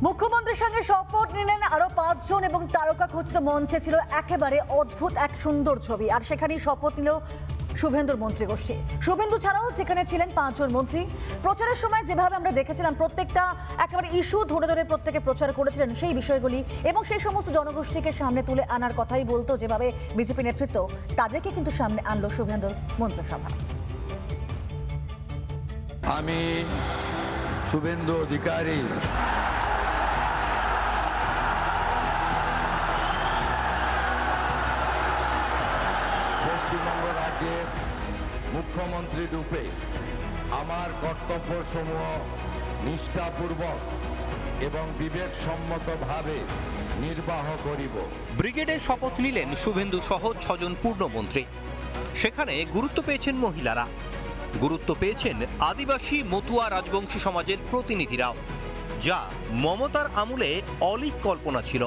মুখ্যমন্ত্রীর সঙ্গে শপথ নিলেন আরো 5 জন এবং তারকা খচিত মঞ্চে ছিল একেবারে অদ্ভুত এক সুন্দর ছবি। আর সেখানেই শপথ নিল শুভেন্দুর মন্ত্রী গোষ্ঠী। শুভেন্দু ছাড়াও যেখানে ছিলেন 5 জন মন্ত্রী। প্রচারের সময় যেভাবে আমরা দেখেছিলাম প্রত্যেকটা একেবারে ইস্যু ধরে ধরে প্রত্যেকে প্রচার করেছিলেন সেই বিষয়গুলি এবং সেই সমস্ত জনগোষ্ঠীকে সামনে তুলে আনার কথাই বলতো যেভাবে বিজেপি নেতৃত্ব তাদেরকে কিন্তু সামনে আনলো শুভেন্দুর মন্ত্রিসভা। আমি শুভেন্দু অধিকারী পশ্চিমবঙ্গ রাজ্যের মুখ্যমন্ত্রী রূপে আমার কর্তব্যসমূহ নিষ্ঠাপূর্বক এবং বিবেকসম্মতভাবে নির্বাহ করিব। ব্রিগেডে শপথ নিলেন শুভেন্দু সহ 6 জন পূর্ণমন্ত্রী। সেখানে গুরুত্ব পেয়েছেন মহিলারা, গুরুত্ব পেয়েছেন আদিবাসী মতুয়া রাজবংশী সমাজের প্রতিনিধিরাও, যা মমতার আমলে অলীক কল্পনা ছিল।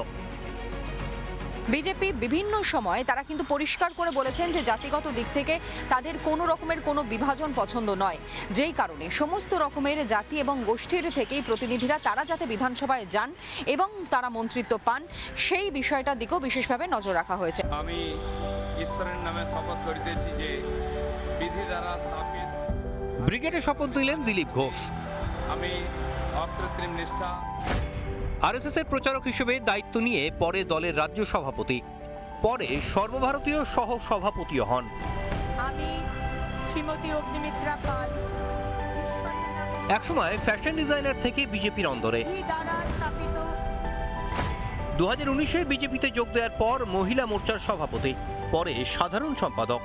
বিজেপি বিভিন্ন সময় তারা কিন্তু পরিষ্কার করে বলেছেন যে জাতিগত দিক থেকে তাদের কোনো রকমের কোনো বিভাজন পছন্দ নয়, যেই কারণে সমস্ত রকমের জাতি এবং গোষ্ঠীর থেকেই প্রতিনিধিরা তারা যাতে বিধানসভায় যান এবং তারা মন্ত্রিত্ব পান সেই বিষয়টার দিকেও বিশেষভাবে নজর রাখা হয়েছে। আমি ঈশ্বরের নামে শপথ করিতেছি যে বিধি দ্বারা স্থাপিত। ব্রিগেডে শপথ নিলেন দিলীপ ঘোষ। আমি অকৃত্রিম নিষ্ঠা। আরএসএস এর প্রচারক হিসেবে দায়িত্ব নিয়ে পরে দলের রাজ্য সভাপতি, পরে সর্বভারতীয় সহ সভাপতিও হন। আমি শ্রীমতী অগ্নিমিত্রা পাল একসময় ফ্যাশন ডিজাইনার থেকে বিজেপির অন্দরে। 2019-এ বিজেপিতে যোগ দেওয়ার পর মহিলা মোর্চার সভাপতি, পরে সাধারণ সম্পাদক।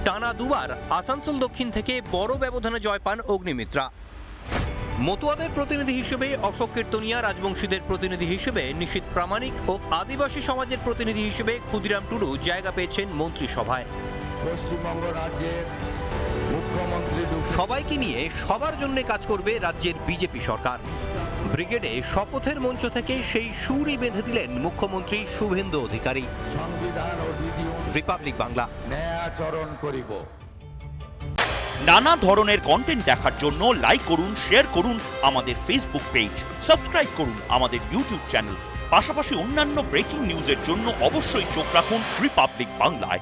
টানা দুবার আসানসোল দক্ষিণ থেকে বড় ব্যবধানে জয় পান অগ্নিমিত্রা। মতুয়াদের প্রতিনিধি হিসেবে অশোক কীর্তনিয়া, রাজবংশীদের প্রতিনিধি হিসেবে নিশীথ প্রামাণিক ও আদিবাসী সমাজের প্রতিনিধি হিসেবে ক্ষুদিরাম টুডু জায়গা পেয়েছেন মন্ত্রিসভায়। পশ্চিমবঙ্গ রাজ্যের মুখ্যমন্ত্রী সবাইকে নিয়ে সবার জন্য কাজ করবে রাজ্যের বিজেপি সরকার। ব্রিগেডে শপথের মঞ্চ থেকে সেই সুরই বেঁধে দিলেন মুখ্যমন্ত্রী শুভেন্দু অধিকারী। সংবিধান ও বিধি রিপাবলিক বাংলা। ন্যায়াচরণ করিব। নানা ধরনের কন্টেন্ট দেখার জন্য লাইক করুন, শেয়ার করুন আমাদের ফেসবুক পেজ, সাবস্ক্রাইব করুন আমাদের ইউটিউব চ্যানেল। পাশাপাশি অন্যান্য ব্রেকিং নিউজের জন্য অবশ্যই চোখ রাখুন রিপাবলিক বাংলায়।